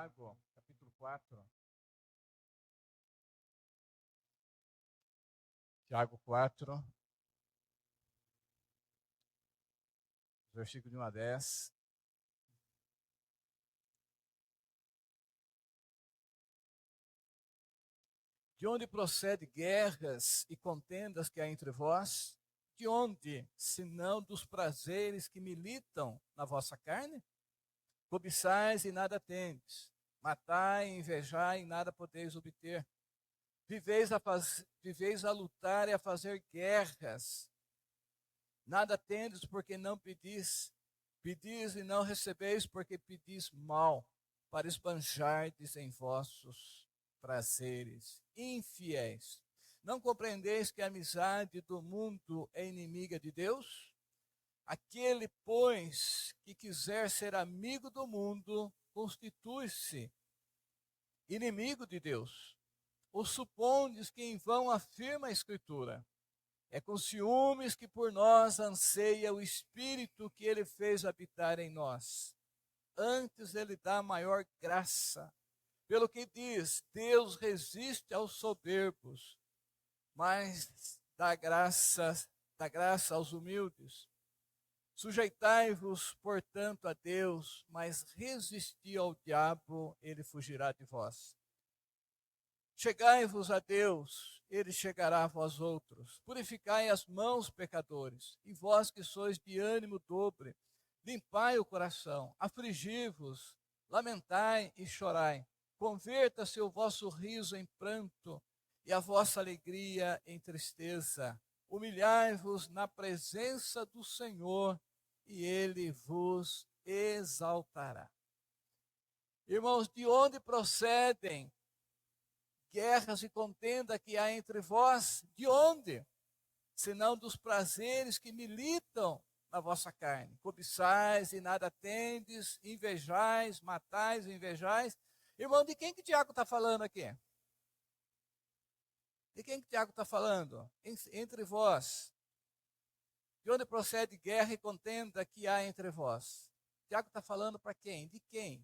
Tiago, capítulo 4. Tiago 4, versículo de 1 a 10. De onde procede guerras e contendas que há entre vós? De onde, senão dos prazeres que militam na vossa carne? Cobiçais e nada tendes, matai e invejai e nada podeis obter. Viveis a lutar e a fazer guerras. Nada tendes porque não pedis. Pedis e não recebeis porque pedis mal, para esbanjardes em vossos prazeres infiéis. Não compreendeis que a amizade do mundo é inimiga de Deus? Aquele, pois, que quiser ser amigo do mundo, constitui-se inimigo de Deus. Ou supondes que em vão afirma a Escritura? É com ciúmes que por nós anseia o Espírito que ele fez habitar em nós. Antes ele dá maior graça. Pelo que diz, Deus resiste aos soberbos, mas dá graça aos humildes. Sujeitai-vos, portanto, a Deus, mas resisti ao diabo, ele fugirá de vós. Chegai-vos a Deus, ele chegará a vós outros. Purificai as mãos, pecadores, e vós que sois de ânimo dobre, limpai o coração, afligi-vos, lamentai e chorai. Converta-se o vosso riso em pranto e a vossa alegria em tristeza. Humilhai-vos na presença do Senhor e ele vos exaltará. Irmãos, de onde procedem guerras e contenda que há entre vós? De onde? Senão dos prazeres que militam na vossa carne. Cobiçais e nada tendes, invejais, matais e invejais. Irmão, de quem que Tiago está falando aqui? De quem que Tiago está falando? Entre vós. De onde procede guerra e contenda que há entre vós? Tiago está falando para quem? De quem?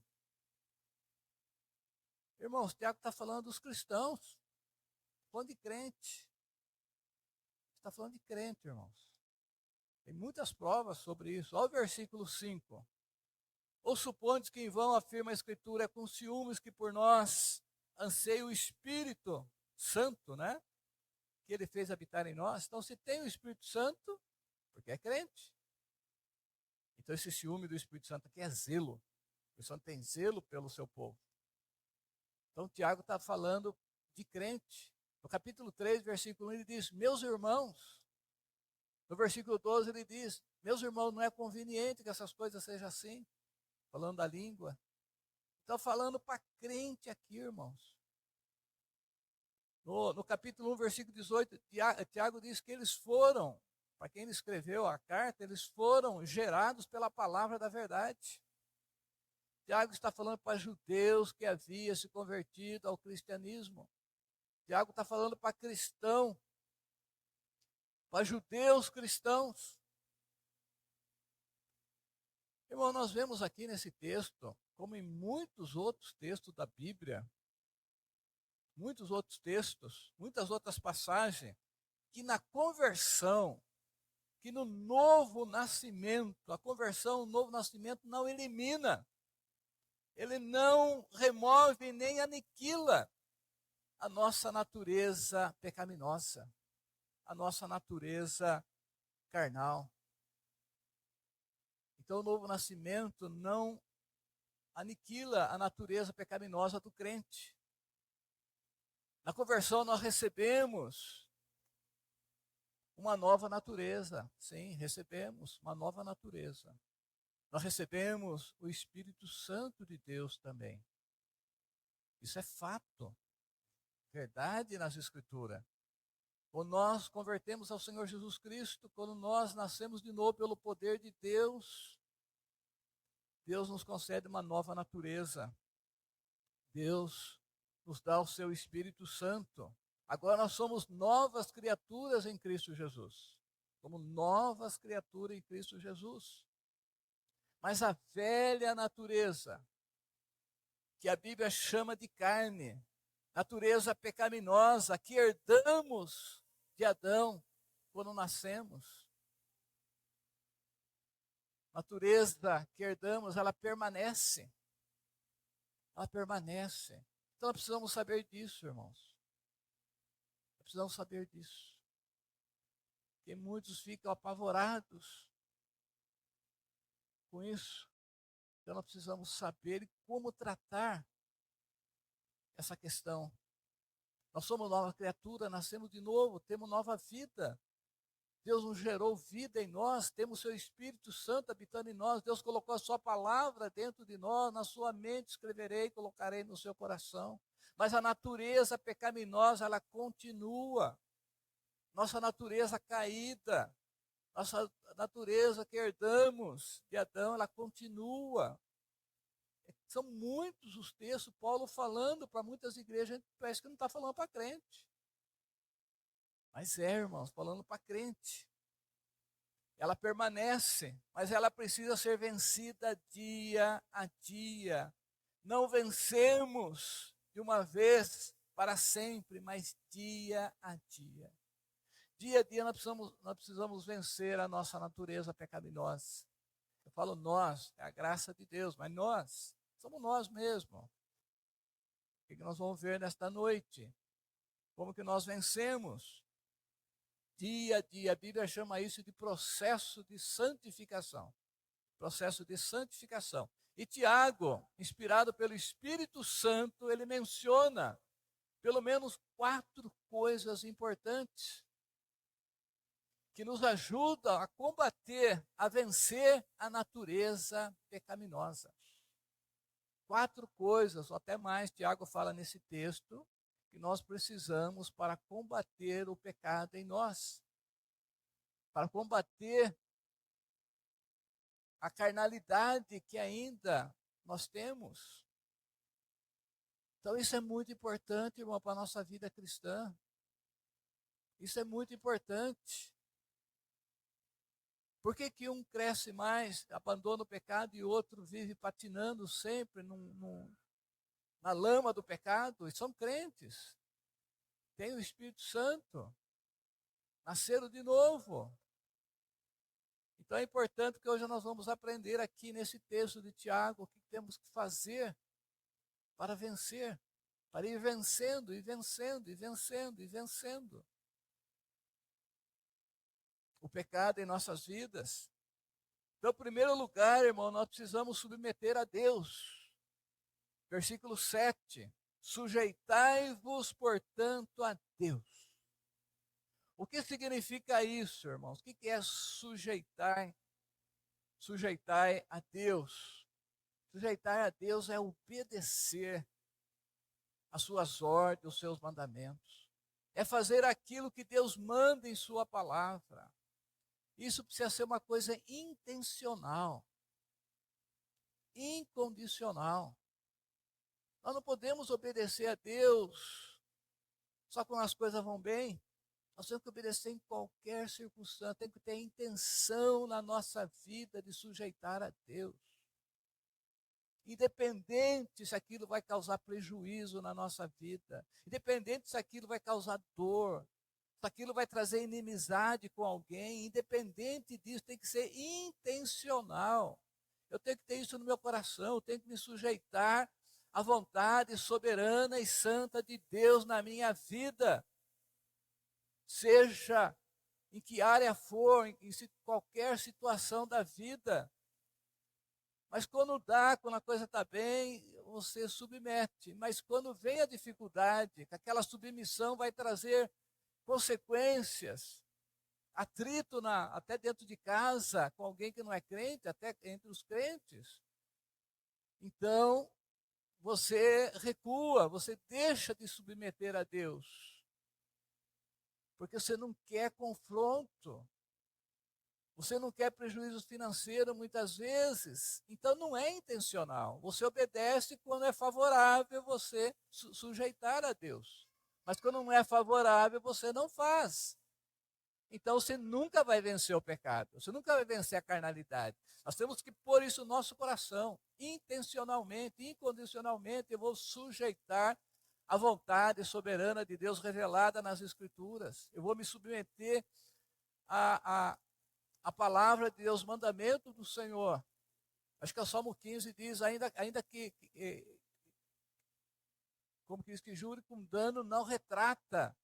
Irmãos, Tiago está falando dos cristãos. Falando de crente. Está falando de crente, irmãos. Tem muitas provas sobre isso. Olha o versículo 5. Ou supondes que em vão afirma a Escritura, é com ciúmes que por nós anseia o Espírito Santo, né? Que ele fez habitar em nós. Então, se tem o Espírito Santo, porque é crente. Então, esse ciúme do Espírito Santo aqui é zelo. O Espírito Santo tem zelo pelo seu povo. Então, Tiago está falando de crente. No capítulo 3, versículo 1, ele diz, meus irmãos. No versículo 12, ele diz, meus irmãos, não é conveniente que essas coisas sejam assim. Falando da língua. Está falando para crente aqui, irmãos. No capítulo 1, versículo 18, Tiago diz que eles foram, para quem ele escreveu a carta, eles foram gerados pela palavra da verdade. Tiago está falando para judeus que havia se convertido ao cristianismo. Tiago está falando para cristão, para judeus cristãos. Irmão, nós vemos aqui nesse texto, como em muitos outros textos da Bíblia, muitos outros textos, muitas outras passagens, que na conversão, que no novo nascimento, a conversão, o novo nascimento não elimina, ele não remove nem aniquila a nossa natureza pecaminosa, a nossa natureza carnal. Então, o novo nascimento não aniquila a natureza pecaminosa do crente. Na conversão, nós recebemos uma nova natureza. Sim, recebemos uma nova natureza. Nós recebemos o Espírito Santo de Deus também. Isso é fato. Verdade nas Escrituras. Quando nós convertemos ao Senhor Jesus Cristo, quando nós nascemos de novo pelo poder de Deus, Deus nos concede uma nova natureza. Deus nos dá o seu Espírito Santo. Agora nós somos novas criaturas em Cristo Jesus. Como novas criaturas em Cristo Jesus. Mas a velha natureza, que a Bíblia chama de carne, natureza pecaminosa que herdamos de Adão quando nascemos. Natureza que herdamos, ela permanece. Ela permanece. Então nós precisamos saber disso, irmãos. Nós precisamos saber disso. Porque muitos ficam apavorados com isso. Então nós precisamos saber como tratar essa questão. Nós somos nova criatura, nascemos de novo, temos nova vida. Deus nos gerou vida em nós, temos o seu Espírito Santo habitando em nós. Deus colocou a sua palavra dentro de nós, na sua mente escreverei, colocarei no seu coração. Mas a natureza pecaminosa, ela continua. Nossa natureza caída, nossa natureza que herdamos de Adão, ela continua. São muitos os textos, Paulo falando para muitas igrejas, parece que não está falando para crente. Mas irmãos, falando para crente. Ela permanece, mas ela precisa ser vencida dia a dia. Não vencemos de uma vez para sempre, mas dia a dia. Dia a dia nós precisamos vencer a nossa natureza pecaminosa. Eu falo nós, é a graça de Deus, mas nós, somos nós mesmos. O que nós vamos ver nesta noite? Como que nós vencemos? Dia a dia, a Bíblia chama isso de processo de santificação. Processo de santificação. E Tiago, inspirado pelo Espírito Santo, ele menciona pelo menos 4 coisas importantes que nos ajudam a combater, a vencer a natureza pecaminosa. 4 coisas, ou até mais, Tiago fala nesse texto, que nós precisamos para combater o pecado em nós, para combater a carnalidade que ainda nós temos. Então isso é muito importante, irmão, para a nossa vida cristã. Isso é muito importante. Por que que um cresce mais, abandona o pecado, e outro vive patinando sempre na lama do pecado? E são crentes, têm o Espírito Santo, nasceram de novo. Então é importante que hoje nós vamos aprender aqui nesse texto de Tiago o que temos que fazer para vencer, para ir vencendo e vencendo e vencendo e vencendo o pecado em nossas vidas. Então, em primeiro lugar, irmão, nós precisamos submeter a Deus. Versículo 7. Sujeitai-vos, portanto, a Deus. O que significa isso, irmãos? O que é sujeitar? Sujeitar a Deus. Sujeitar a Deus é obedecer às suas ordens, os seus mandamentos. É fazer aquilo que Deus manda em sua palavra. Isso precisa ser uma coisa intencional, incondicional. Nós não podemos obedecer a Deus só quando as coisas vão bem. Nós temos que obedecer em qualquer circunstância, temos que ter intenção na nossa vida de sujeitar a Deus. Independente se aquilo vai causar prejuízo na nossa vida, independente se aquilo vai causar dor, se aquilo vai trazer inimizade com alguém, independente disso, tem que ser intencional. Eu tenho que ter isso no meu coração, eu tenho que me sujeitar à vontade soberana e santa de Deus na minha vida. Seja em que área for, em qualquer situação da vida. Mas quando a coisa está bem, você submete. Mas quando vem a dificuldade, aquela submissão vai trazer consequências, atrito até dentro de casa, com alguém que não é crente, até entre os crentes. Então, você recua, você deixa de submeter a Deus, porque você não quer confronto, você não quer prejuízo financeiro muitas vezes, então não é intencional. Você obedece quando é favorável você sujeitar a Deus. Mas quando não é favorável, você não faz. Então você nunca vai vencer o pecado, você nunca vai vencer a carnalidade. Nós temos que pôr isso no nosso coração, intencionalmente, incondicionalmente. Eu vou sujeitar a vontade soberana de Deus revelada nas Escrituras. Eu vou me submeter à palavra de Deus, mandamento do Senhor. Acho que o Salmo 15 diz, ainda que como que diz, que jure com dano não retrata.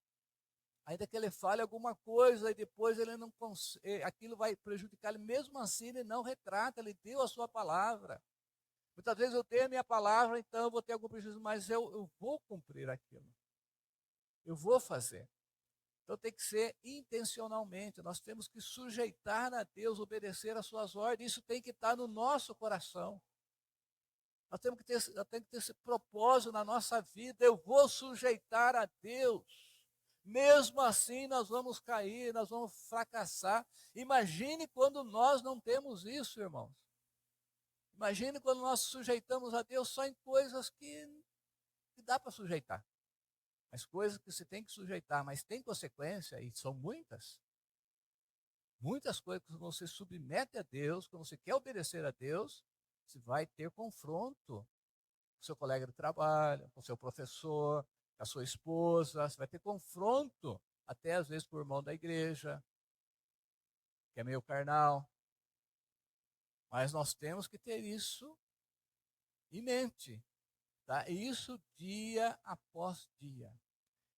Ainda que ele fale alguma coisa e depois ele não aquilo vai prejudicar ele, mesmo assim ele não retrata, ele deu a sua palavra. Muitas vezes eu tenho a minha palavra, então eu vou ter algum prejuízo, mas eu vou cumprir aquilo. Eu vou fazer. Então tem que ser intencionalmente, nós temos que sujeitar a Deus, obedecer às suas ordens, isso tem que estar no nosso coração. Nós temos que ter esse propósito na nossa vida, eu vou sujeitar a Deus. Mesmo assim, nós vamos cair, nós vamos fracassar. Imagine quando nós não temos isso, irmãos. Imagine quando nós sujeitamos a Deus só em coisas que dá para sujeitar. Mas coisas que você tem que sujeitar, mas tem consequência, e são muitas. Muitas coisas que você submete a Deus, quando você quer obedecer a Deus, você vai ter confronto com seu colega de trabalho, com seu professor, com a sua esposa, você vai ter confronto, até às vezes com o irmão da igreja, que é meio carnal. Mas nós temos que ter isso em mente, tá? Isso dia após dia.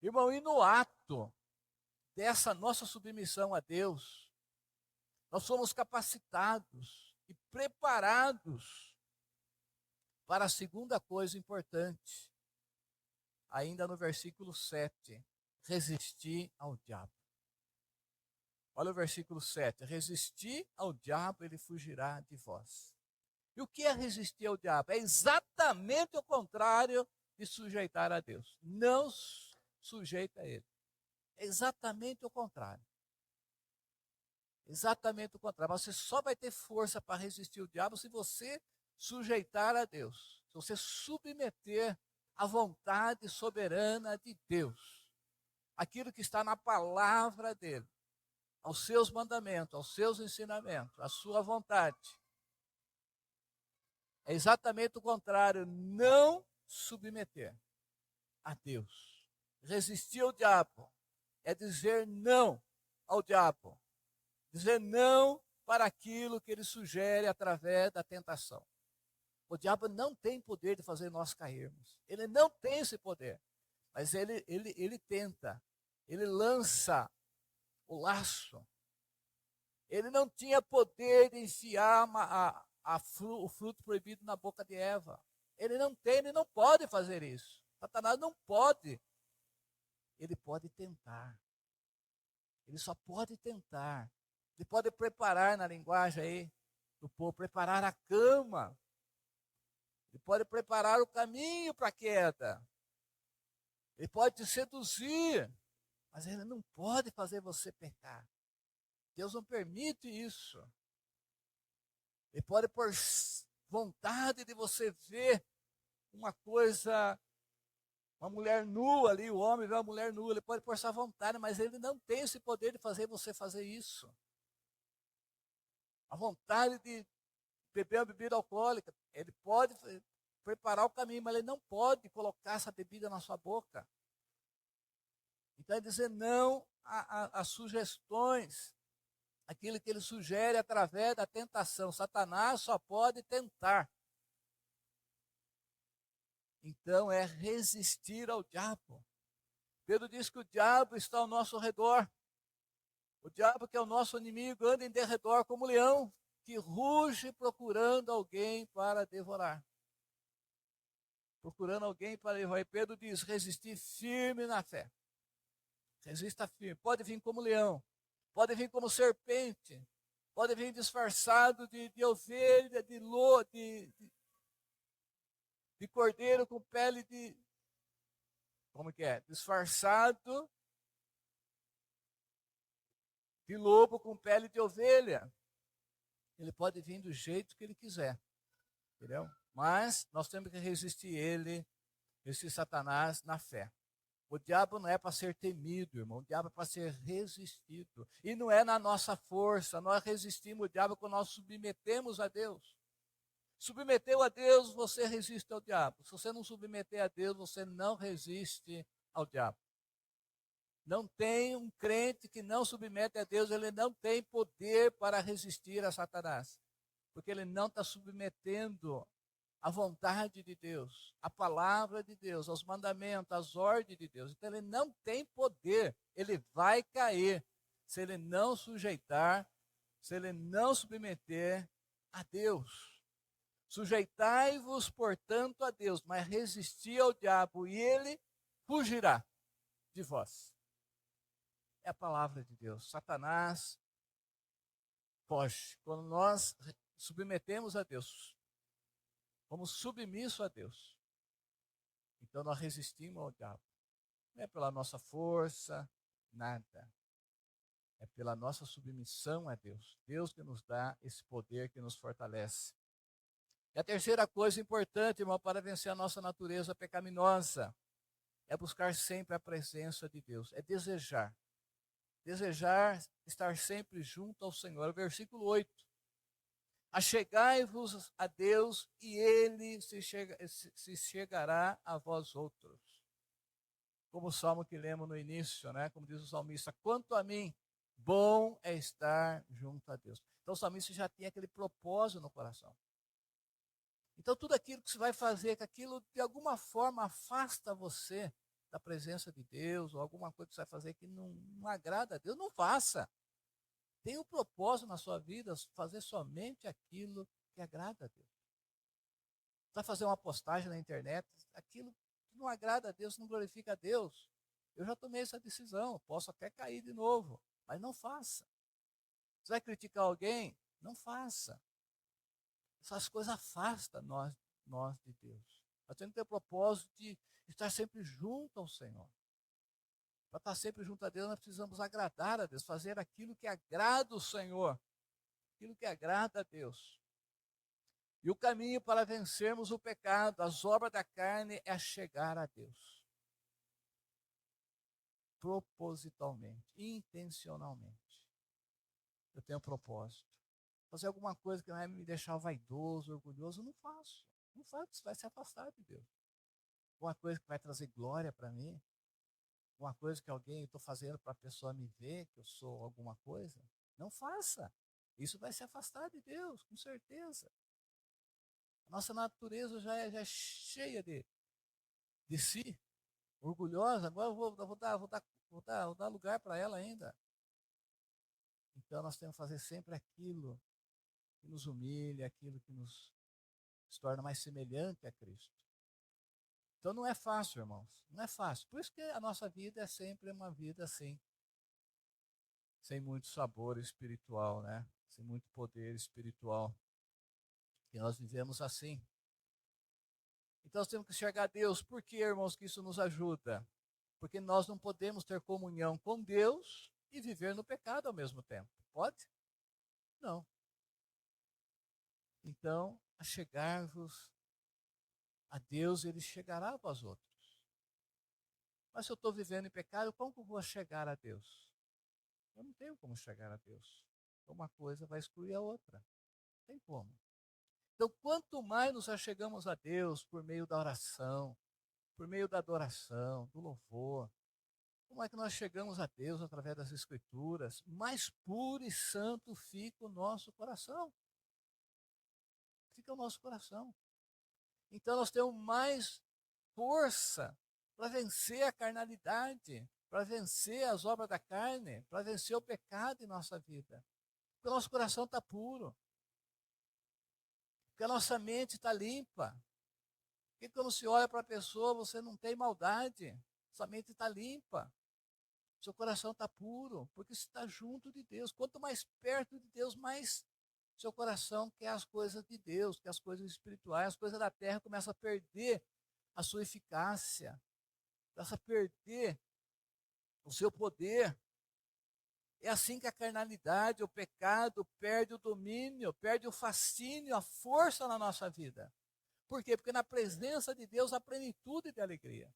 Irmão, e no ato dessa nossa submissão a Deus, nós somos capacitados e preparados para a segunda coisa importante, ainda no versículo 7, resistir ao diabo. Olha o versículo 7, resistir ao diabo, ele fugirá de vós. E o que é resistir ao diabo? É exatamente o contrário de sujeitar a Deus. Não sujeita a ele. É exatamente o contrário. Exatamente o contrário. Você só vai ter força para resistir ao diabo se você sujeitar a Deus. Se você submeter à vontade soberana de Deus. Aquilo que está na palavra dele. Aos seus mandamentos, aos seus ensinamentos, à sua vontade. É exatamente o contrário, não submeter a Deus. Resistir ao diabo é dizer não ao diabo. Dizer não para aquilo que ele sugere através da tentação. O diabo não tem poder de fazer nós cairmos. Ele não tem esse poder. Mas ele tenta. Ele lança o laço. Ele não tinha poder de enfiar o fruto proibido na boca de Eva. Ele não tem, ele não pode fazer isso. Satanás não pode. Ele pode tentar. Ele só pode tentar. Ele pode preparar, na linguagem aí do povo, preparar a cama. Ele pode preparar o caminho para a queda. Ele pode te seduzir. Mas ele não pode fazer você pecar. Deus não permite isso. Ele pode pôr vontade de você ver uma coisa, uma mulher nua ali, o homem vê uma mulher nua, ele pode pôr essa vontade, mas ele não tem esse poder de fazer você fazer isso. A vontade de beber uma bebida alcoólica, ele pode preparar o caminho, mas ele não pode colocar essa bebida na sua boca. Então é dizer não às sugestões, aquilo que ele sugere através da tentação. Satanás só pode tentar. Então é resistir ao diabo. Pedro diz que o diabo está ao nosso redor. O diabo, que é o nosso inimigo, anda em derredor como leão, que ruge procurando alguém para devorar. Procurando alguém para devorar. E Pedro diz, resistir firme na fé. Resista firme. Pode vir como leão. Pode vir como serpente, pode vir disfarçado de ovelha, de cordeiro com pele de... Como que é? Disfarçado de lobo com pele de ovelha. Ele pode vir do jeito que ele quiser, entendeu? Mas nós temos que resistir ele, resistir Satanás na fé. O diabo não é para ser temido, irmão. O diabo é para ser resistido. E não é na nossa força. Nós resistimos o diabo quando nós submetemos a Deus. Submeteu a Deus, você resiste ao diabo. Se você não submeter a Deus, você não resiste ao diabo. Não tem um crente que não submete a Deus, ele não tem poder para resistir a Satanás. Porque ele não está submetendo a vontade de Deus, a palavra de Deus, aos mandamentos, às ordens de Deus. Então ele não tem poder, ele vai cair se ele não sujeitar, se ele não submeter a Deus. Sujeitai-vos, portanto, a Deus, mas resisti ao diabo e ele fugirá de vós. É a palavra de Deus. Satanás foge. Quando nós submetemos a Deus, fomos submissos a Deus, então nós resistimos ao diabo. Não é pela nossa força, nada. É pela nossa submissão a Deus. Deus que nos dá esse poder que nos fortalece. E a terceira coisa importante, irmão, para vencer a nossa natureza pecaminosa, é buscar sempre a presença de Deus. É desejar. Desejar estar sempre junto ao Senhor. Versículo 8. Achegai-vos a Deus e Ele se chegará a vós outros. Como o salmo que lemos no início, né? Como diz o salmista, quanto a mim, bom é estar junto a Deus. Então o salmista já tinha aquele propósito no coração. Então tudo aquilo que você vai fazer, que aquilo de alguma forma afasta você da presença de Deus, ou alguma coisa que você vai fazer que não agrada a Deus, não faça. Tem um propósito na sua vida, fazer somente aquilo que agrada a Deus. Você vai fazer uma postagem na internet, aquilo que não agrada a Deus, não glorifica a Deus. Eu já tomei essa decisão, posso até cair de novo, mas não faça. Você vai criticar alguém? Não faça. Essas coisas afastam nós de Deus. Nós temos que ter o propósito de estar sempre junto ao Senhor. Para estar sempre junto a Deus, nós precisamos agradar a Deus, fazer aquilo que agrada o Senhor, aquilo que agrada a Deus. E o caminho para vencermos o pecado, as obras da carne, é chegar a Deus. Propositalmente, intencionalmente. Eu tenho um propósito. Fazer alguma coisa que vai me deixar vaidoso, orgulhoso, eu não faço. Não faço, isso vai se afastar de Deus. Alguma coisa que vai trazer glória para mim, alguma coisa que alguém estou fazendo para a pessoa me ver que eu sou alguma coisa, não faça. Isso vai se afastar de Deus, com certeza. A nossa natureza já é cheia de si, orgulhosa. Agora eu vou dar lugar para ela ainda. Então nós temos que fazer sempre aquilo que nos humilha, aquilo que nos torna mais semelhante a Cristo. Então não é fácil, irmãos, não é fácil. Por isso que a nossa vida é sempre uma vida assim, sem muito sabor espiritual, né? Sem muito poder espiritual. E nós vivemos assim. Então nós temos que enxergar Deus. Por que, irmãos, que isso nos ajuda? Porque nós não podemos ter comunhão com Deus e viver no pecado ao mesmo tempo. Pode? Não. Então, a chegar-vos a Deus, Ele chegará a vós outros. Mas se eu estou vivendo em pecado, como que eu vou chegar a Deus? Eu não tenho como chegar a Deus. Uma coisa vai excluir a outra. Não tem como. Então, quanto mais nos achegamos a Deus por meio da oração, por meio da adoração, do louvor, como é que nós chegamos a Deus através das Escrituras, mais puro e santo fica o nosso coração. Fica o nosso coração. Então, nós temos mais força para vencer a carnalidade, para vencer as obras da carne, para vencer o pecado em nossa vida. Porque o nosso coração está puro. Porque a nossa mente está limpa. Porque quando se olha para a pessoa, você não tem maldade. Sua mente está limpa. Seu coração está puro, porque você está junto de Deus. Quanto mais perto de Deus, mais seu coração quer as coisas de Deus, quer as coisas espirituais. As coisas da terra começam a perder a sua eficácia, começam a perder o seu poder. É assim que a carnalidade, o pecado, perde o domínio, perde o fascínio, a força na nossa vida. Por quê? Porque na presença de Deus há plenitude de alegria.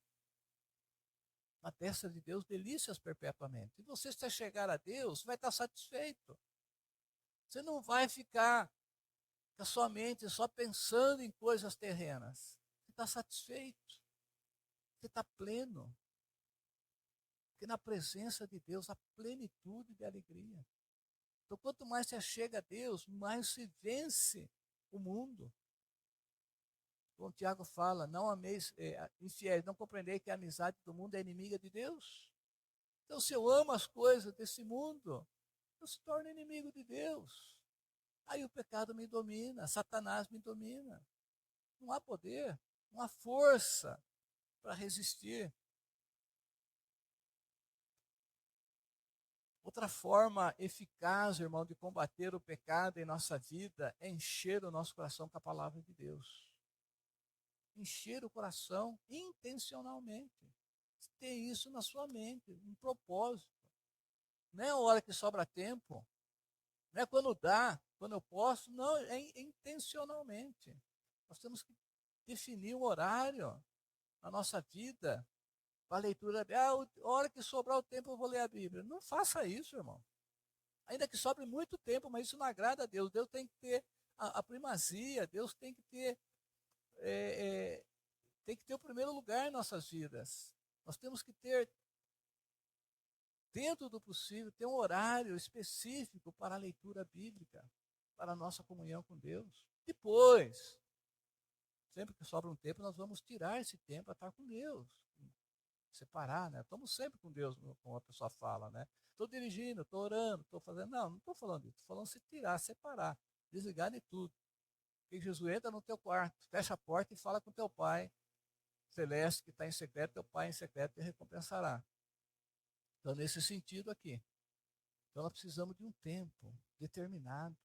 Na destra de Deus, delícias perpetuamente. E você, se chegar a Deus, vai estar satisfeito. Você não vai ficar com a sua mente só pensando em coisas terrenas. Você está satisfeito. Você está pleno. Porque na presença de Deus há plenitude de alegria. Então, quanto mais você chega a Deus, mais se vence o mundo. Como Tiago fala, não ameis infiéis, não compreendei que a amizade do mundo é inimiga de Deus. Então, se eu amo as coisas desse mundo, eu se torno inimigo de Deus. Aí o pecado me domina, Satanás me domina. Não há poder, não há força para resistir. Outra forma eficaz, irmão, de combater o pecado em nossa vida é encher o nosso coração com a palavra de Deus. Encher o coração intencionalmente. Ter isso na sua mente, um propósito. Não é a hora que sobra tempo, não é quando dá, quando eu posso, não, é intencionalmente. Nós temos que definir um horário na nossa vida para a leitura. A hora que sobrar o tempo eu vou ler a Bíblia. Não faça isso, irmão. Ainda que sobre muito tempo, mas isso não agrada a Deus. Deus tem que ter a primazia, Deus tem que ter, tem que ter o primeiro lugar em nossas vidas. Nós temos que ter, dentro do possível, ter um horário específico para a leitura bíblica, para a nossa comunhão com Deus. Depois, sempre que sobra um tempo, nós vamos tirar esse tempo para estar com Deus. Separar, né? Estamos sempre com Deus, como a pessoa fala, né? Estou dirigindo, estou orando, estou fazendo. Não estou falando isso. Estou falando se tirar, separar, desligar de tudo. Porque Jesus entra no teu quarto, fecha a porta e fala com teu pai celeste que está em secreto, teu pai em secreto te recompensará. Então, nesse sentido aqui. Então, nós precisamos de um tempo determinado.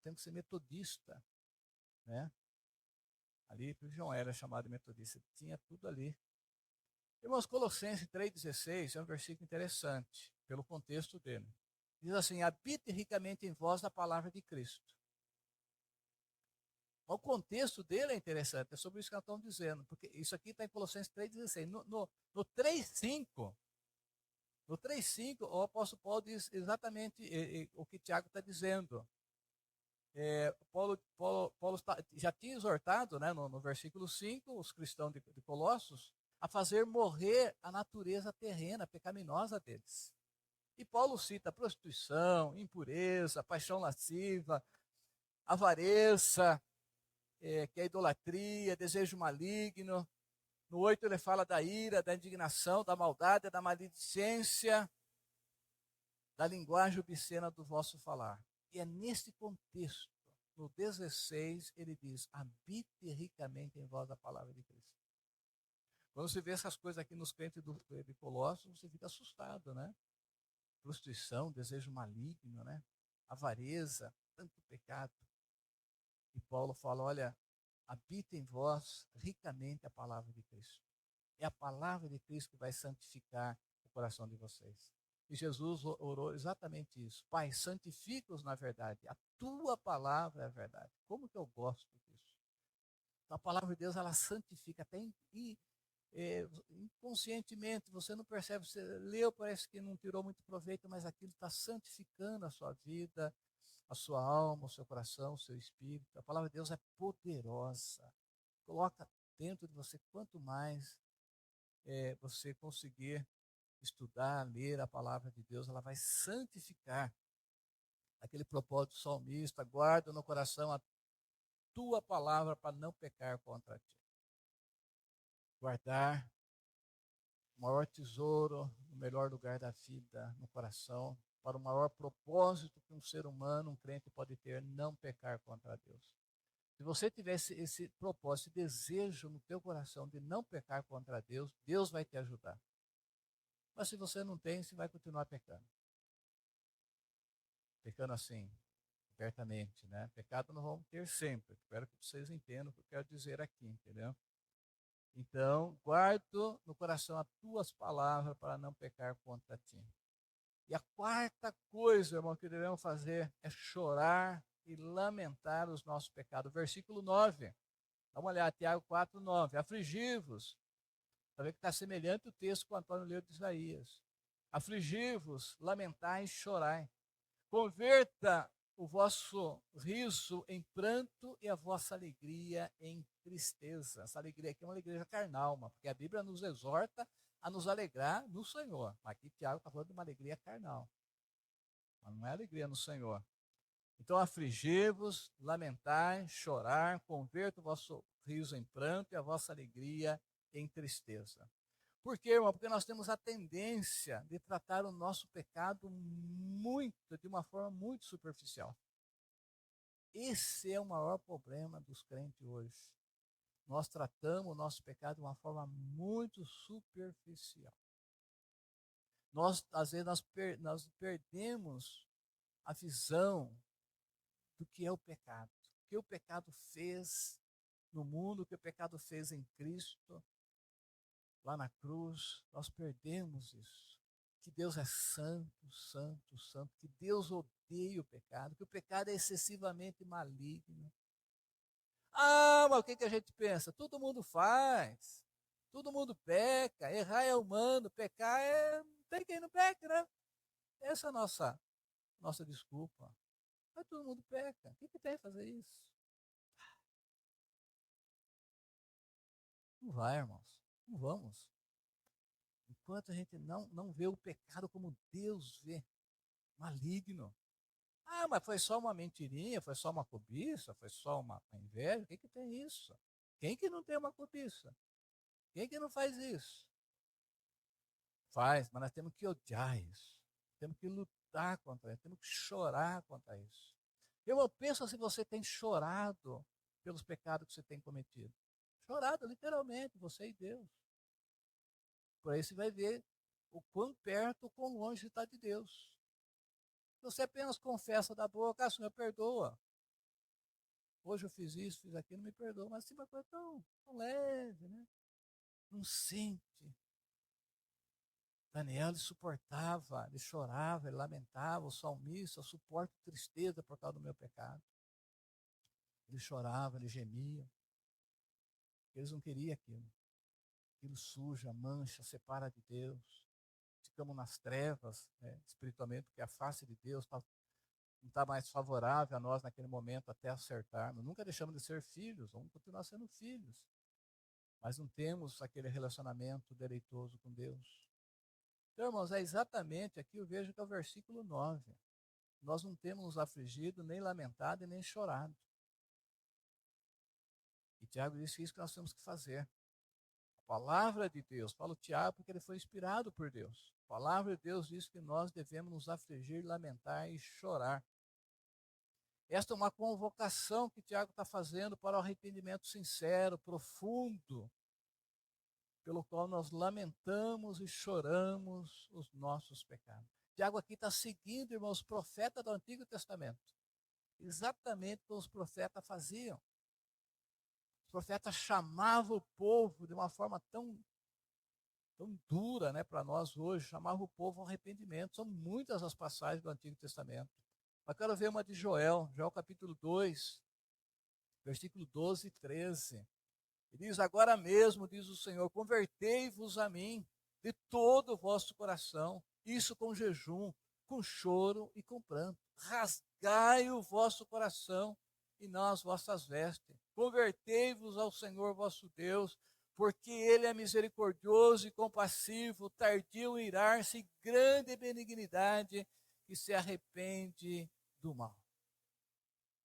Temos que ser metodista, né? Ali, o João era chamado de metodista, tinha tudo ali. Irmãos, Colossenses 3,16 é um versículo interessante, pelo contexto dele. Diz assim: habite ricamente em vós a palavra de Cristo. O contexto dele é interessante, é sobre isso que nós estamos dizendo, porque isso aqui está em Colossenses 3,16. No 3,5, no 3,5, o apóstolo Paulo diz exatamente o que Tiago está dizendo. Paulo já tinha exortado, né, no versículo 5, os cristãos de Colossos, a fazer morrer a natureza terrena, pecaminosa deles. E Paulo cita prostituição, impureza, paixão lasciva, avareza, que é idolatria, desejo maligno. No 8 ele fala da ira, da indignação, da maldade, da maledicência, da linguagem obscena do vosso falar. E é nesse contexto, no 16, ele diz: habite ricamente em vós a palavra de Cristo. Quando você vê essas coisas aqui nos crentes de Colossos, você fica assustado, né? Prostituição, desejo maligno, né? Avareza, tanto pecado. E Paulo fala: olha, habita em vós ricamente a palavra de Cristo. É a palavra de Cristo que vai santificar o coração de vocês. E Jesus orou exatamente isso. Pai, santifica-os na verdade. A tua palavra é a verdade. Como que eu gosto disso? Então, a palavra de Deus, ela santifica até inconscientemente. Você não percebe, você leu, parece que não tirou muito proveito, mas aquilo está santificando a sua vida, a sua alma, o seu coração, o seu espírito. A palavra de Deus é poderosa. Coloca dentro de você, quanto mais você conseguir estudar, ler a palavra de Deus, ela vai santificar. Aquele propósito salmista: guarda no coração a tua palavra para não pecar contra ti. Guardar o maior tesouro, o melhor lugar da vida, no coração, para o maior propósito que um ser humano, um crente pode ter: não pecar contra Deus. Se você tivesse esse propósito, esse desejo no teu coração de não pecar contra Deus, Deus vai te ajudar. Mas se você não tem, você vai continuar pecando. Pecando assim, abertamente, né? Pecado não vamos ter sempre. Espero que vocês entendam o que eu quero dizer aqui, entendeu? Então, guardo no coração as tuas palavras para não pecar contra ti. E a quarta coisa, irmão, que devemos fazer é chorar e lamentar os nossos pecados. Versículo 9. Dá uma olhada, Tiago 4:9. Afligi-vos, Para ver que está semelhante o texto que o Antônio leu de Isaías. Afligi-vos, lamentai e chorai. Converta o vosso riso em pranto e a vossa alegria em tristeza. Essa alegria aqui é uma alegria carnal, porque a Bíblia nos exorta a nos alegrar no Senhor. Aqui Tiago está falando de uma alegria carnal, mas não é alegria no Senhor. Então, afligi-vos, lamentai, chorar, converta o vosso riso em pranto e a vossa alegria em tristeza. Por quê, irmão? Porque nós temos a tendência de tratar o nosso pecado de uma forma muito superficial. Esse é o maior problema dos crentes hoje. Nós tratamos o nosso pecado de uma forma muito superficial. Às vezes, nós perdemos a visão do que é o pecado. O que o pecado fez no mundo, o que o pecado fez em Cristo, lá na cruz, nós perdemos isso. Que Deus é santo, santo, santo, que Deus odeia o pecado, que o pecado é excessivamente maligno. Ah, mas o que a gente pensa? Todo mundo faz, todo mundo peca, errar é humano, pecar é. Não tem quem não peca, né? Essa é a nossa desculpa. Mas todo mundo peca, o que tem a fazer isso? Não vai, irmãos, não vamos. Enquanto a gente não vê o pecado como Deus vê, maligno. Ah, mas foi só uma mentirinha, foi só uma cobiça, foi só uma inveja. O que tem isso? Quem que não tem uma cobiça? Quem que não faz isso? Faz, mas nós temos que odiar isso. Temos que lutar contra isso, temos que chorar contra isso. Eu penso se você tem chorado pelos pecados que você tem cometido. Chorado, literalmente, você e Deus. Por aí você vai ver o quão perto, o quão longe está de Deus. Você apenas confessa da boca, ah, Senhor, perdoa. Hoje eu fiz isso, fiz aquilo, me perdoa. Mas assim, uma coisa tão leve, né? Não sente. Daniel, ele suportava, ele chorava, ele lamentava, o salmista, eu suporto tristeza por causa do meu pecado. Ele chorava, ele gemia. Eles não queriam aquilo. Aquilo suja, mancha, separa de Deus. Ficamos nas trevas, né, espiritualmente, porque a face de Deus não está mais favorável a nós naquele momento até acertarmos. Nunca deixamos de ser filhos, vamos continuar sendo filhos. Mas não temos aquele relacionamento deleitoso com Deus. Então, irmãos, é exatamente aqui eu vejo que é o versículo 9. Nós não temos nos afligido, nem lamentado e nem chorado. E Tiago disse isso que nós temos que fazer. A palavra de Deus, fala o Tiago porque ele foi inspirado por Deus. A palavra de Deus diz que nós devemos nos afligir, lamentar e chorar. Esta é uma convocação que Tiago está fazendo para o arrependimento sincero, profundo, pelo qual nós lamentamos e choramos os nossos pecados. Tiago aqui está seguindo, irmãos, os profetas do Antigo Testamento. Exatamente como os profetas faziam. Os profetas chamavam o povo de uma forma tão dura, né, para nós hoje, chamavam o povo ao arrependimento. São muitas as passagens do Antigo Testamento. Mas quero ver uma de Joel capítulo 2, versículo 12 e 13. Ele diz, agora mesmo, diz o Senhor, convertei-vos a mim de todo o vosso coração, isso com jejum, com choro e com pranto. Rasgai o vosso coração e não as vossas vestes. Convertei-vos ao Senhor vosso Deus, porque Ele é misericordioso e compassivo, tardio em irar-se, grande benignidade, que se arrepende do mal.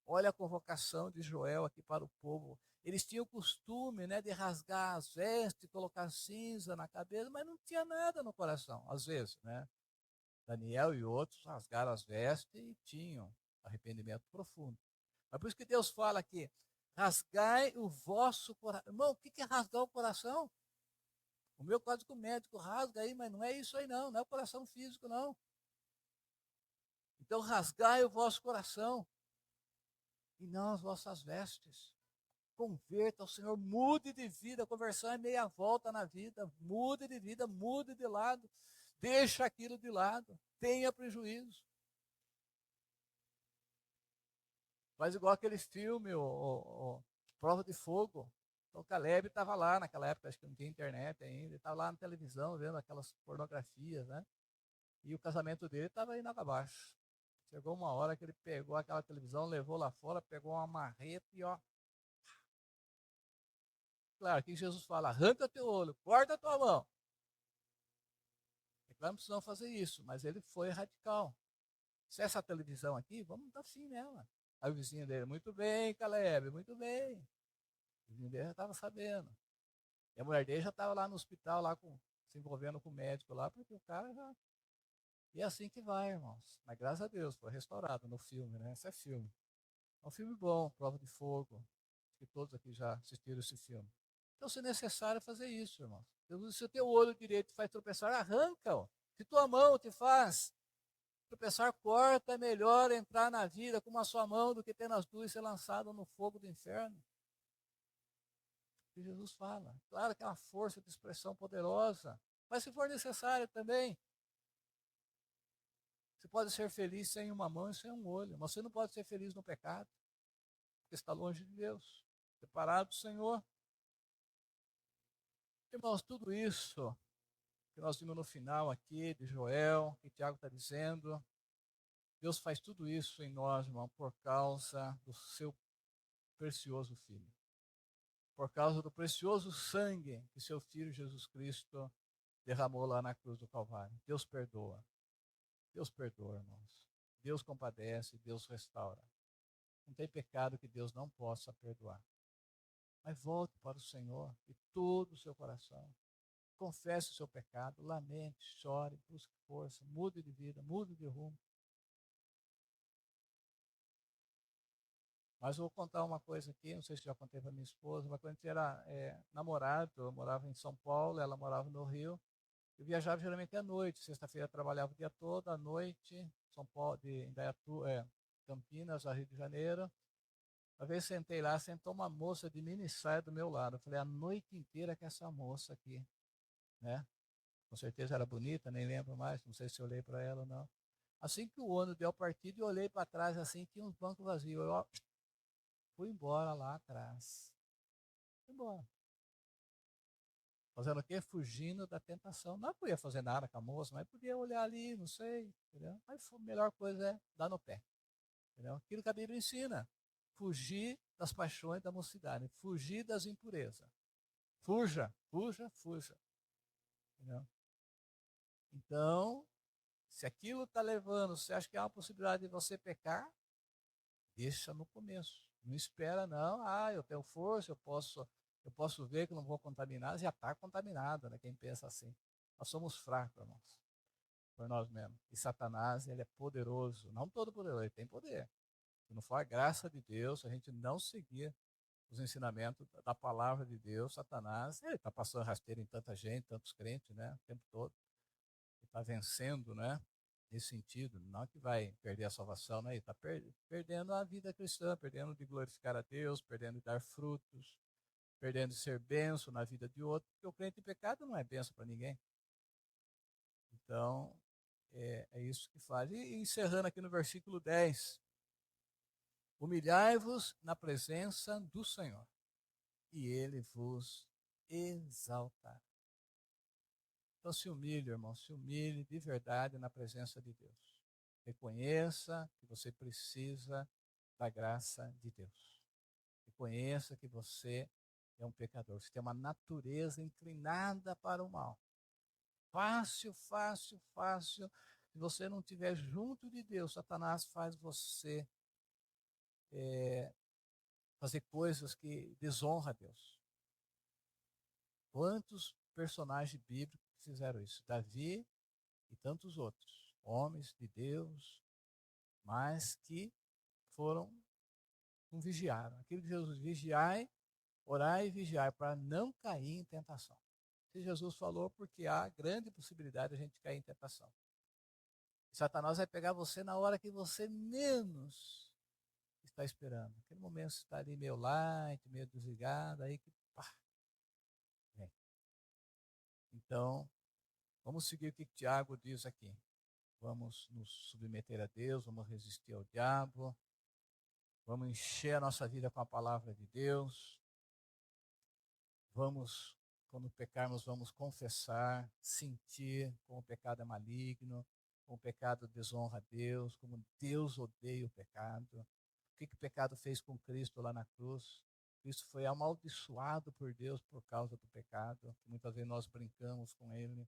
Olha a convocação de Joel aqui para o povo. Eles tinham o costume, né, de rasgar as vestes, colocar cinza na cabeça, mas não tinha nada no coração, às vezes, né? Daniel e outros rasgaram as vestes e tinham arrependimento profundo. Mas por isso que Deus fala aqui, rasgai o vosso coração. Irmão, o que é rasgar o coração? O meu código médico rasga aí, mas não é isso aí não é o coração físico não. Então rasgai o vosso coração e não as vossas vestes. Converta ao Senhor, mude de vida, a conversão é meia volta na vida, mude de vida, mude de lado, deixa aquilo de lado, tenha prejuízo. Faz igual aquele filme, o Prova de Fogo. Então, Caleb estava lá naquela época, acho que não tinha internet ainda, ele estava lá na televisão vendo aquelas pornografias, né? E o casamento dele estava indo abaixo. Chegou uma hora que ele pegou aquela televisão, levou lá fora, pegou uma marreta e ó. Claro, que Jesus fala: arranca teu olho, corta tua mão. É claro, não precisam fazer isso, mas ele foi radical. Se essa televisão aqui, vamos dar fim nela. Aí o vizinho dele: muito bem, Caleb, muito bem. O vizinho dele já estava sabendo. E a mulher dele já estava lá no hospital, lá se envolvendo com o médico lá, porque o cara já. E é assim que vai, irmãos. Mas graças a Deus, foi restaurado no filme, né? Esse é filme. É um filme bom, Prova de Fogo. Acho que todos aqui já assistiram esse filme. Então, se necessário, fazer isso, irmãos. Se o teu olho direito faz tropeçar, arranca-o. Se tua mão te faz tropeçar, corta, é melhor entrar na vida com uma só mão do que ter nas duas e ser lançado no fogo do inferno. Que Jesus fala. Claro que é uma força de expressão poderosa, mas se for necessário também, você pode ser feliz sem uma mão e sem um olho, mas você não pode ser feliz no pecado, porque está longe de Deus, separado do Senhor. Irmãos, tudo isso que nós vimos no final aqui de Joel, que Tiago está dizendo, Deus faz tudo isso em nós, irmão, por causa do seu precioso Filho. Por causa do precioso sangue que seu Filho Jesus Cristo derramou lá na cruz do Calvário. Deus perdoa. Deus perdoa, irmãos. Deus compadece, Deus restaura. Não tem pecado que Deus não possa perdoar. Mas volte para o Senhor de todo o seu coração. Confesse o seu pecado, lamente, chore, busque força, mude de vida, mude de rumo. Mas eu vou contar uma coisa aqui, não sei se já contei para minha esposa, mas quando a gente era namorado, eu morava em São Paulo, ela morava no Rio, eu viajava geralmente à noite, sexta-feira eu trabalhava o dia todo, à noite, São Paulo, de Indaiatu, Campinas, a Rio de Janeiro. Uma vez sentei lá, sentou uma moça de mini saia do meu lado. Eu falei: a noite inteira com essa moça aqui, né? Com certeza era bonita, nem lembro mais, não sei se eu olhei para ela ou não. Assim que o ônibus deu partido, eu olhei para trás assim, tinha uns bancos vazios. Eu fui embora lá atrás. Fui embora. Fazendo o quê? Fugindo da tentação. Não podia fazer nada com a moça, mas podia olhar ali, não sei, entendeu? Mas a melhor coisa é dar no pé, entendeu? Aquilo que a Bíblia ensina. Fugir das paixões da mocidade, fugir das impurezas. Fuja, fuja, fuja. Entendeu? Então, se aquilo está levando, você acha que há uma possibilidade de você pecar, deixa no começo. Não espera, não. Ah, eu tenho força, eu posso ver que não vou contaminar. Já está contaminado, né? Quem pensa assim. Nós somos fracos, irmãos, por nós mesmos. E Satanás, ele é poderoso. Não todo poderoso, ele tem poder. Se não for a graça de Deus, se a gente não seguir os ensinamentos da palavra de Deus, Satanás, ele está passando rasteiro em tanta gente, tantos crentes, né? O tempo todo. Ele está vencendo, né? Nesse sentido, não que vai perder a salvação, né? Ele está perdendo a vida cristã, perdendo de glorificar a Deus, perdendo de dar frutos, perdendo de ser benção na vida de outro, porque o crente em pecado não é benção para ninguém. Então, é isso que faz. E encerrando aqui no versículo 10, humilhai-vos na presença do Senhor, e ele vos exaltará. Então se humilhe, irmão, se humilhe de verdade na presença de Deus. Reconheça que você precisa da graça de Deus. Reconheça que você é um pecador. Você tem uma natureza inclinada para o mal. Fácil, fácil, fácil. Se você não estiver junto de Deus, Satanás faz você fazer coisas que desonram a Deus. Quantos personagens bíblicos fizeram isso? Davi e tantos outros, homens de Deus, mas que não vigiaram. Aquilo que Jesus vigiai, orai e vigiai, para não cair em tentação. Se Jesus falou, porque há grande possibilidade de a gente cair em tentação. Satanás vai pegar você na hora que você menos está esperando. Aquele momento você está ali meio light, meio desligado, aí que pá, vem. Então, vamos seguir o que Tiago diz aqui. Vamos nos submeter a Deus, vamos resistir ao diabo, vamos encher a nossa vida com a palavra de Deus. Vamos, quando pecarmos, vamos confessar, sentir como o pecado é maligno, como o pecado desonra a Deus, como Deus odeia o pecado. O que o pecado fez com Cristo lá na cruz? Cristo foi amaldiçoado por Deus por causa do pecado, que muitas vezes nós brincamos com ele.